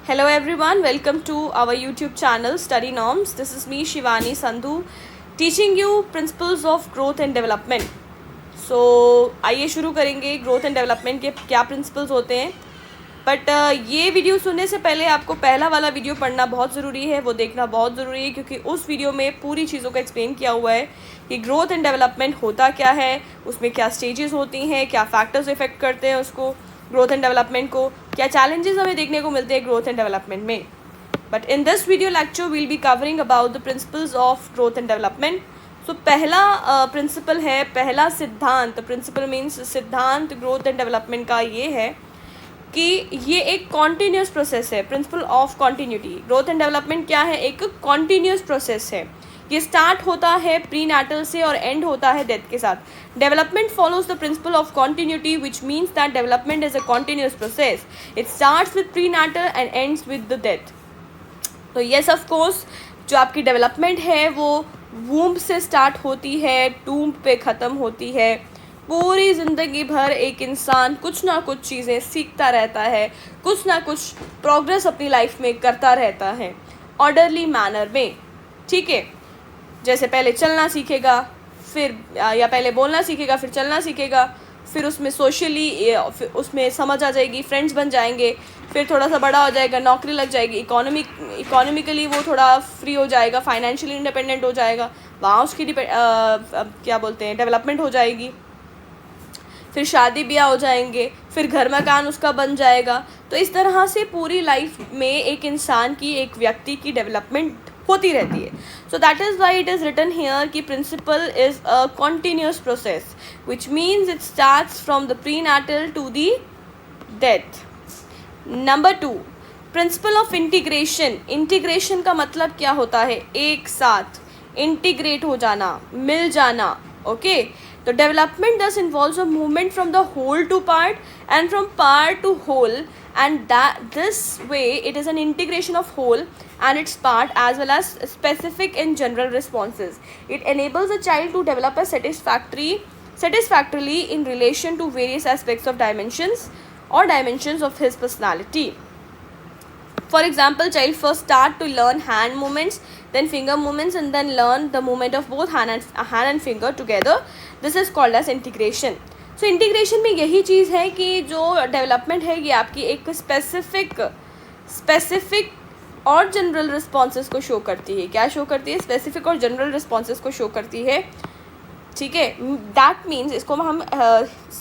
Hello everyone, welcome to our YouTube channel Study Norms. This is me Shivani Sandhu teaching you principles of growth and development. So आइए शुरू करेंगे growth and development के क्या principles होते हैं. But ये video सुनने से पहले आपको पहला वाला वीडियो पढ़ना बहुत ज़रूरी है, वो देखना बहुत ज़रूरी है, क्योंकि उस वीडियो में पूरी चीज़ों को एक्सप्लेन किया हुआ है कि ग्रोथ एंड डेवलपमेंट होता क्या है, उसमें क्या स्टेजेस होती हैं, क्या फैक्टर्स इफेक्ट करते हैं उसको ग्रोथ एंड डेवलपमेंट को, क्या चैलेंजेस हमें देखने को मिलते हैं ग्रोथ एंड डेवलपमेंट में. But in this video lecture will be covering about the principles of growth and development. So पहला प्रिंसिपल है, पहला सिद्धांत, प्रिंसिपल मीन्स सिद्धांत ग्रोथ एंड डेवलपमेंट का ये है कि ये एक कॉन्टीन्यूस प्रोसेस है. Principle of continuity. Growth and development क्या है? एक कॉन्टीन्यूस प्रोसेस है. ये स्टार्ट होता है प्री नैटल से और एंड होता है डेथ के साथ. Development follows the principal of continuity which means that development is a continuous process. It starts with pre natal and ends with the death. तो येस ऑफ कोर्स जो आपकी development है वो वूम्ब से स्टार्ट होती है, टूम्ब पे ख़त्म होती है. पूरी ज़िंदगी भर एक इंसान कुछ ना कुछ चीज़ें सीखता रहता है, कुछ ना कुछ प्रोग्रेस अपनी लाइफ में करता रहता है ऑर्डरली मैनर में. ठीक है, जैसे पहले चलना सीखेगा, फिर या पहले बोलना सीखेगा, फिर चलना सीखेगा, फिर उसमें सोशली उसमें समझ आ जाएगी, फ्रेंड्स बन जाएंगे, फिर थोड़ा सा बड़ा हो जाएगा, नौकरी लग जाएगी, इकोनॉमिकली वो थोड़ा फ्री हो जाएगा, फाइनेंशियली इंडिपेंडेंट हो जाएगा, वहाँ उसकी क्या बोलते हैं डेवलपमेंट हो जाएगी. फिर शादी ब्याह हो जाएंगे, फिर घर मकान उसका बन जाएगा. तो इस तरह से पूरी लाइफ में एक इंसान की, एक व्यक्ति की डेवलपमेंट होती रहती है. So that is why it is written here कि principle is a continuous process which means it starts from the prenatal to the death. Number 2, principle of integration. Integration का मतलब क्या होता है? एक साथ इंटीग्रेट हो जाना, मिल जाना. ओके, तो development thus involves a movement from the whole to part and from part to whole, and that this way it is an integration of whole and its part as well as specific and general responses. It enables a child to develop a satisfactorily in relation to various aspects of dimensions of his personality. For example, child first start to learn hand movements, then finger movements, and then learn the movement of both hand and finger together. This is called as integration. So integration में यही चीज़ है कि जो development है ये आपकी एक specific और जनरल रिस्पॉन्सेस को शो करती है. क्या शो करती है? स्पेसिफिक और जनरल रिस्पॉन्सेस को शो करती है. ठीक है, दैट मीन्स इसको हम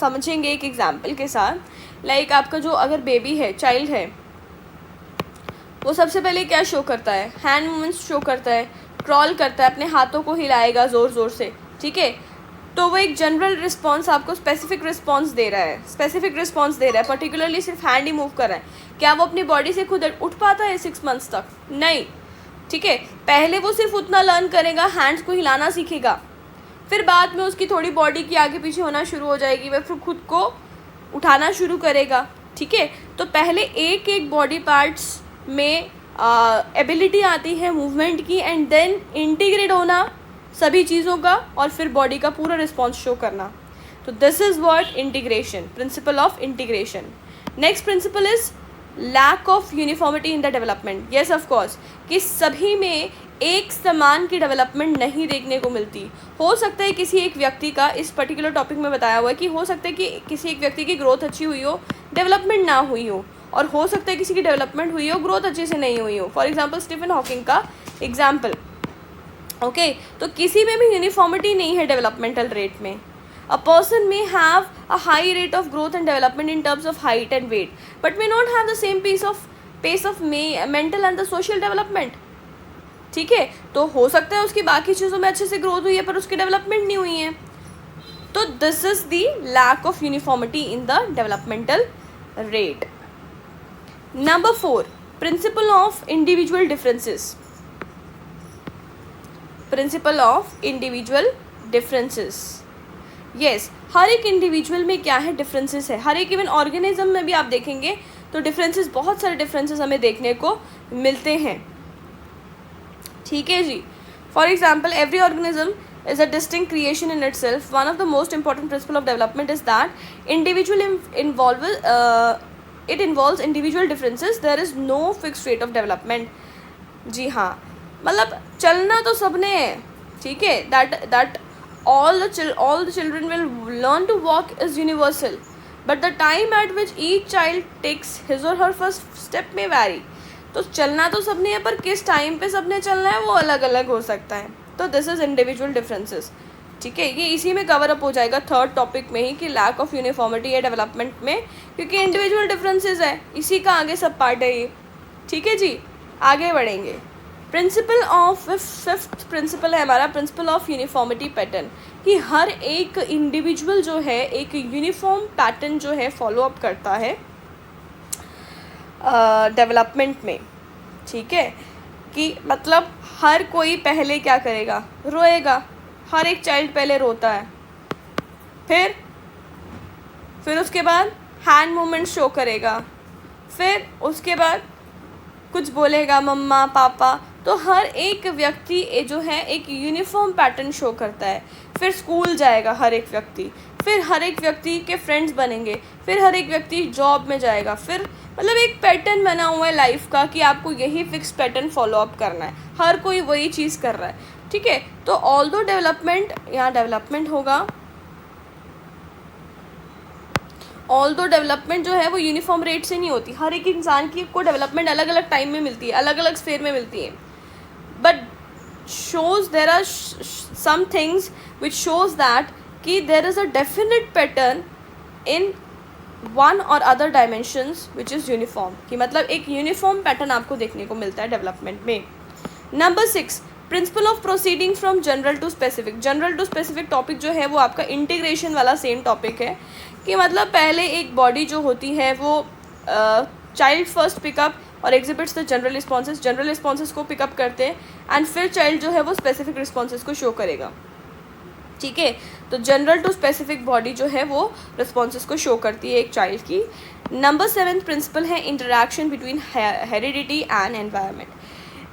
समझेंगे एक एग्जाम्पल के साथ. लाइक आपका जो अगर बेबी है, चाइल्ड है, वो सबसे पहले क्या शो करता है? हैंड मूवमेंट्स शो करता है, क्रॉल करता है, अपने हाथों को हिलाएगा ज़ोर ज़ोर से. ठीक है, तो वो एक जनरल रिस्पॉन्स आपको स्पेसिफिक रिस्पॉन्स दे रहा है, पर्टिकुलरली सिर्फ हैंड ही मूव कर रहा है. क्या वो अपनी बॉडी से खुद उठ पाता है 6 मंथ्स तक? नहीं. ठीक है, पहले वो सिर्फ उतना लर्न करेगा, हैंड्स को हिलाना सीखेगा, फिर बाद में उसकी थोड़ी बॉडी की आगे पीछे होना शुरू हो जाएगी, वह फिर खुद को उठाना शुरू करेगा. ठीक है, तो पहले एक एक बॉडी पार्ट्स में एबिलिटी आती है मूवमेंट की, एंड देन इंटीग्रेट होना सभी चीज़ों का, और फिर बॉडी का पूरा रिस्पॉन्स शो करना. तो this is what integration, principle of integration. Next principle is lack of uniformity in the development. Yes of course कि सभी में एक समान की डेवलपमेंट नहीं देखने को मिलती. हो सकता है किसी एक व्यक्ति का, इस पर्टिकुलर टॉपिक में बताया हुआ है कि हो सकता है कि किसी एक व्यक्ति की ग्रोथ अच्छी हुई हो, डेवलपमेंट ना हुई हो, और हो सकता है किसी की डेवलपमेंट हुई हो, ग्रोथ अच्छे से नहीं हुई हो. फॉर एग्जांपल स्टीफन हॉकिंग का एग्जांपल. ओके, तो किसी में भी यूनिफॉर्मिटी नहीं है डेवलपमेंटल रेट में. A person may have a high rate of growth and development in terms of height and weight, but may not have the same pace of mental and the social development. ठीक है, तो हो सकता है उसकी बाकी चीज़ों में अच्छे से ग्रोथ हुई है पर उसकी डेवलपमेंट नहीं हुई है. तो this is the lack of uniformity in the developmental rate. Number 4, principle of individual differences. Principle of individual differences. Yes, हर एक इंडिविजुअल में क्या है? डिफरेंसेस है. हर एक इवन ऑर्गेनिज्म में भी आप देखेंगे तो डिफरेंसेस, बहुत सारे डिफरेंसेस हमें देखने को मिलते हैं. ठीक है जी. For example, every organism is a distinct creation in itself. One of the most important principle of development is that individual it involves individual differences, there is no fixed rate of development. जी हाँ, मतलब चलना तो सबने है, ठीक है, that all the children will learn to walk is universal, but the time at which each child takes his or her first step may vary. तो चलना तो सबने है, पर किस टाइम पे सबने चलना है वो अलग अलग हो सकता है. तो दिस इज़ इंडिविजुअल डिफरेंसेस. ठीक है, ये इसी में कवर अप हो जाएगा थर्ड टॉपिक में ही कि लैक ऑफ यूनिफॉर्मिटी है डेवलपमेंट में, क्योंकि इंडिविजुअल डिफरेंसेस है, इसी का आगे सब पार्ट है ये. ठीक है जी, आगे बढ़ेंगे. प्रिंसिपल ऑफ फिफ्थ प्रिंसिपल है हमारा प्रिंसिपल ऑफ यूनिफॉर्मिटी पैटर्न, कि हर एक इंडिविजुअल जो है एक यूनिफॉर्म पैटर्न जो है फॉलो अप करता है डेवलपमेंट में. ठीक है, कि मतलब हर कोई पहले क्या करेगा, रोएगा. हर एक चाइल्ड पहले रोता है, फिर उसके बाद हैंड मूवमेंट शो करेगा, फिर उसके बाद कुछ बोलेगा मम्मा पापा. तो हर एक व्यक्ति जो है एक यूनिफॉर्म पैटर्न शो करता है. फिर स्कूल जाएगा हर एक व्यक्ति, फिर हर एक व्यक्ति के फ्रेंड्स बनेंगे, फिर हर एक व्यक्ति जॉब में जाएगा. फिर मतलब एक पैटर्न बना हुआ है लाइफ का कि आपको यही फिक्स पैटर्न फॉलो अप करना है. हर कोई वही चीज़ कर रहा है. ठीक है, तो ऑल दो डेवलपमेंट, यहाँ डेवलपमेंट होगा, ऑल दो डेवलपमेंट जो है वो यूनिफॉर्म रेट से नहीं होती. हर एक इंसान की को डेवलपमेंट अलग अलग टाइम में मिलती है, अलग अलग स्फेयर में मिलती है. But shows there are some things which shows that कि there is a definite pattern in one or other dimensions which is uniform. कि मतलब एक यूनिफॉर्म पैटर्न आपको देखने को मिलता है डेवलपमेंट में. Number 6, principle of proceeding from general to specific. General to specific topic जो है वो आपका इंटीग्रेशन वाला सेम टॉपिक है, कि मतलब पहले एक बॉडी जो होती है वो चाइल्ड फर्स्ट पिकअप और एग्जिबिट्स द जनरल रिस्पॉन्सेज को पिकअप करते हैं, एंड फिर चाइल्ड जो है वो स्पेसिफिक रिस्पॉन्सेज को शो करेगा. ठीक है, तो जनरल टू स्पेसिफिक बॉडी जो है वो रिस्पॉन्सेज को शो करती है एक चाइल्ड की. नंबर 7 प्रिंसिपल है interaction between heredity and environment.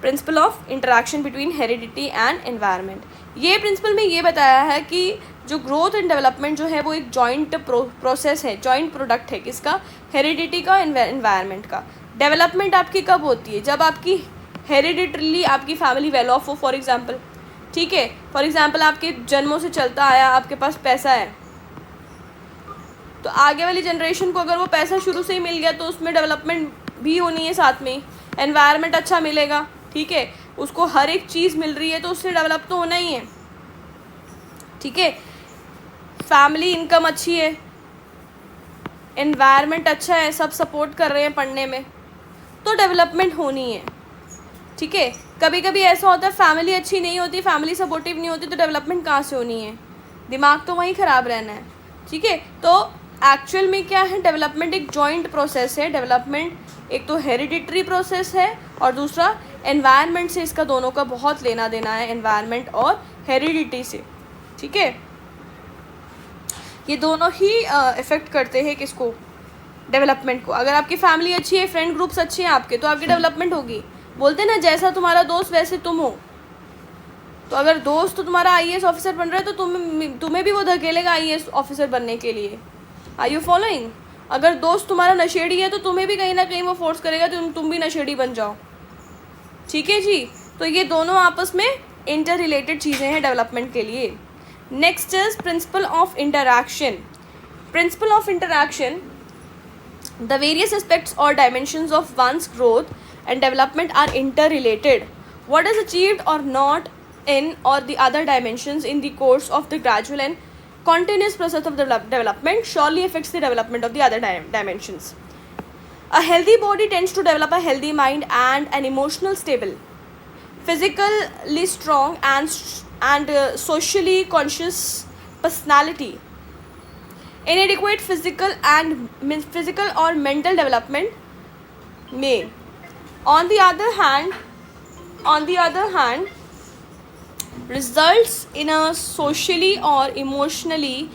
Principal of interaction between heredity and environment. ये प्रिंसिपल में ये बताया है कि जो ग्रोथ एंड डेवलपमेंट जो है वो एक जॉइंट प्रोसेस है, जॉइंट प्रोडक्ट है. किसका? हेरिडिटी का, एनवायरनमेंट का. डेवलपमेंट आपकी कब होती है? जब आपकी हेरिडिटरीली आपकी फैमिली वेल ऑफ हो. फॉर एग्जांपल, ठीक है, फॉर एग्जांपल आपके जन्मों से चलता आया, आपके पास पैसा है, तो आगे वाली जनरेशन को अगर वो पैसा शुरू से ही मिल गया तो उसमें डेवलपमेंट भी होनी है साथ में. एनवायरनमेंट अच्छा मिलेगा, ठीक है, उसको हर एक चीज़ मिल रही है तो उससे डेवलप तो होना ही है. ठीक है, फैमिली इनकम अच्छी है, एनवायरनमेंट अच्छा है, सब सपोर्ट कर रहे हैं पढ़ने में, तो डेवलपमेंट होनी है. ठीक है, कभी कभी ऐसा होता है फैमिली अच्छी नहीं होती, फैमिली सपोर्टिव नहीं होती, तो डेवलपमेंट कहाँ से होनी है? दिमाग तो वहीं ख़राब रहना है. ठीक है, तो एक्चुअल में क्या है, डेवलपमेंट एक जॉइंट प्रोसेस है. डेवलपमेंट एक तो हेरिडिटरी प्रोसेस है और दूसरा एनवायरनमेंट से, इसका दोनों का बहुत लेना देना है, एनवायरनमेंट और हेरिडिटी से. ठीक है, ये दोनों ही इफ़ेक्ट करते हैं किसको? डेवलपमेंट को. अगर आपकी फैमिली अच्छी है, फ्रेंड ग्रुप्स अच्छे हैं आपके, तो आपकी डेवलपमेंट होगी. बोलते हैं ना, जैसा तुम्हारा दोस्त वैसे तुम हो. तो अगर दोस्त तो तुम्हारा आईएएस ऑफिसर बन रहा है तो तुम्हें भी वो धकेलेगा आईएएस ऑफिसर बनने के लिए. Are you following? अगर दोस्त तुम्हारा नशेड़ी है तो तुम्हें भी कहीं ना कहीं वो फोर्स करेगा तुम भी नशेड़ी बन जाओ. ठीक है जी, तो ये दोनों आपस में इंटर रिलेटेड चीज़ें हैं डेवलपमेंट के लिए. Next is principle of interaction. Principle of interaction, the various aspects और dimensions of one's growth and development are interrelated. What is achieved or not in or the other dimensions in the course of the gradual and continuous process of development surely affects the development of the other dimensions. A healthy body tends to develop a healthy mind and an emotional stable, physically strong and socially conscious personality. Inadequate physical or mental development may on the other hand results in a socially or emotionally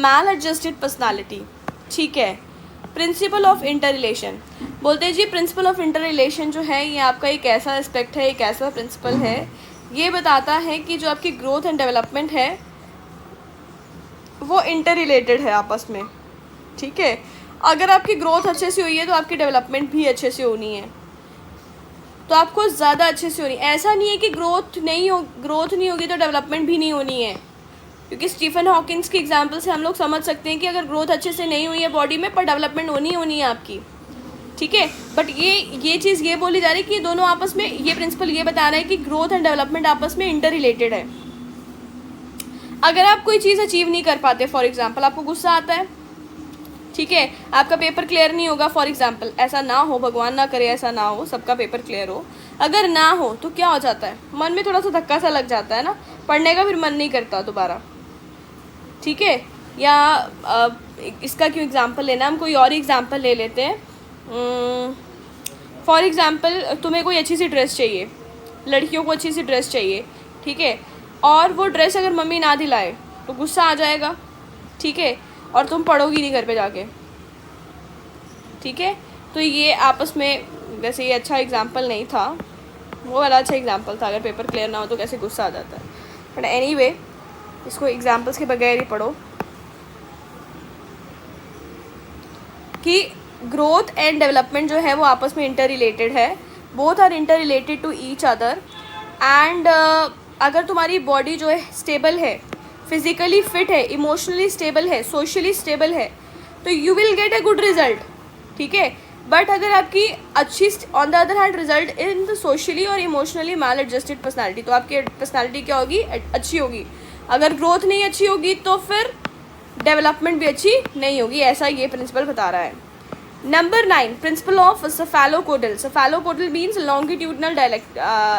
maladjusted personality. ठीक है, principle of inter relation. बोलते हैं जी principle of inter relation जो है ये आपका एक ऐसा एस्पेक्ट है, एक ऐसा प्रिंसिपल है, ये बताता है कि जो आपकी ग्रोथ एंड डेवलपमेंट है वो इंटर रिलेटेड है आपस में. ठीक है, अगर आपकी ग्रोथ अच्छे से हुई है तो आपकी डेवलपमेंट भी अच्छे से होनी है, तो आपको ज़्यादा अच्छे से होनी। ऐसा नहीं है कि ग्रोथ नहीं होगी तो डेवलपमेंट भी नहीं होनी है, क्योंकि स्टीफन हॉकिंस की एग्जांपल से हम लोग समझ सकते हैं कि अगर ग्रोथ अच्छे से नहीं हुई है बॉडी में, पर डेवलपमेंट होनी है आपकी, ठीक है। बट ये चीज़ ये बोली जा रही है कि दोनों आपस में, ये प्रिंसिपल ये बता रहा है कि ग्रोथ एंड डेवलपमेंट आपस में इंटर रिलेटेड है। अगर आप कोई चीज़ अचीव नहीं कर पाते, फॉर एग्जाम्पल आपको गुस्सा आता है, ठीक है, आपका पेपर क्लियर नहीं होगा, फॉर एग्जाम्पल, ऐसा ना हो, भगवान ना करे ऐसा ना हो, सबका पेपर क्लियर हो, अगर ना हो तो क्या हो जाता है, मन में थोड़ा सा धक्का सा लग जाता है ना, पढ़ने का फिर मन नहीं करता दोबारा, ठीक है। या इसका क्यों एग्जाम्पल लेना, हम कोई और एग्जाम्पल ले लेते हैं। फॉर एग्जाम्पल तुम्हें कोई अच्छी सी ड्रेस चाहिए, लड़कियों को अच्छी सी ड्रेस चाहिए, ठीक है, और वो ड्रेस अगर मम्मी ना दिलाए तो गुस्सा आ जाएगा, ठीक है, और तुम पढ़ोगी नहीं घर पे जाके, ठीक है। तो ये आपस में, वैसे ये अच्छा एग्जाम्पल नहीं था, वो वाला अच्छा एग्जाम्पल था, अगर पेपर क्लियर ना हो तो कैसे गुस्सा आ जाता है, बट एनीवे इसको एग्जाम्पल्स के बगैर ही पढ़ो कि ग्रोथ एंड डेवलपमेंट जो है वो आपस में इंटर रिलेटेड है, both are inter related to each other. And अगर तुम्हारी बॉडी जो है स्टेबल है, फिजिकली फिट है, इमोशनली स्टेबल है, सोशली स्टेबल है, तो you will get a good result, ठीक है। बट अगर आपकी अच्छी, on the other hand, result in the socially और इमोशनली मैल एडजस्टेड पर्सनैलिटी, तो आपकी पर्सनैलिटी क्या होगी, अच्छी होगी। अगर ग्रोथ नहीं अच्छी होगी तो फिर डेवलपमेंट भी अच्छी नहीं होगी, ऐसा ये प्रिंसिपल बता रहा है। Number 9, principle of cephalocaudal. Cephalocaudal means longitudinal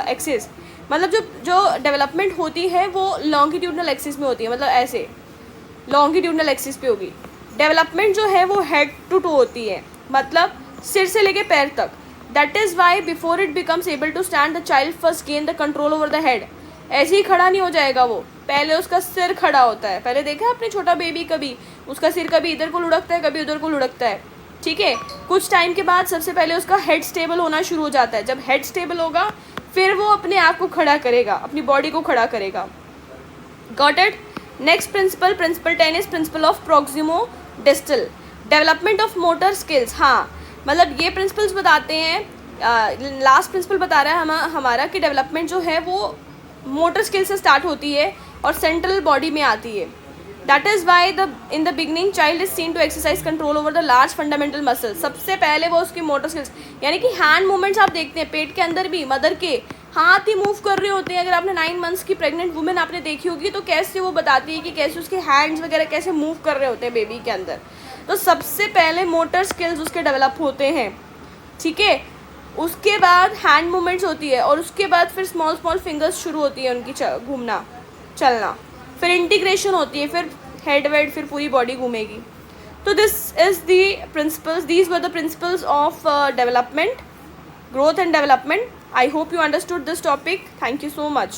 axis, मतलब जो डेवलपमेंट होती है वो लॉन्गिट्यूडनल एक्सिस में होती है, मतलब ऐसे लॉन्गिट्यूडनल एक्सिस पे होगी। डेवलपमेंट जो है वो हेड टू टो होती है, मतलब सिर से लेके पैर तक। That is why before it becomes able to stand the child first gain the control over the head. ऐसे ही खड़ा नहीं हो जाएगा वो, पहले उसका सिर खड़ा होता है। पहले देखा आपने छोटा बेबी, कभी उसका सिर कभी इधर को लुढ़कता है, कभी उधर को लुढ़कता है, ठीक है। कुछ टाइम के बाद सबसे पहले उसका हेड स्टेबल होना शुरू हो जाता है। जब हेड स्टेबल होगा फिर वो अपने आप को खड़ा करेगा, अपनी बॉडी को खड़ा करेगा। Got it. Next principle, principle 10 is principle of proximodistal, development of motor skills. हाँ, मतलब ये प्रिंसिपल्स बताते हैं, लास्ट प्रिंसिपल बता रहा है हमारा कि डेवलपमेंट जो है वो मोटर स्किल से स्टार्ट होती है और सेंट्रल बॉडी में आती है। That is why in the beginning child is seen to exercise control over the large fundamental muscle. सबसे पहले वो उसकी मोटर स्किल्स, यानी कि हैंड मूवमेंट्स आप देखते हैं, पेट के अंदर भी मदर के हाथ ही मूव कर रहे होते हैं। अगर आपने 9 मंथ्स की प्रेग्नेंट वुमेन आपने देखी होगी तो कैसे वो बताती है कि कैसे उसके हैंड्स वगैरह कैसे मूव कर रहे होते हैं बेबी के अंदर। तो सबसे पहले मोटर स्किल्स उसके डेवलप होते हैं, ठीक है। उसके बाद हैंड मूवमेंट्स होती है और उसके बाद फिर स्मॉल स्मॉल फिंगर्स शुरू होती है उनकी घूमना चलना, फिर इंटीग्रेशन होती है, फिर हेड वेड, फिर पूरी बॉडी घूमेगी। तो this is the principles, these were the principles of development, growth and development. I hope you understood this topic. Thank you so much.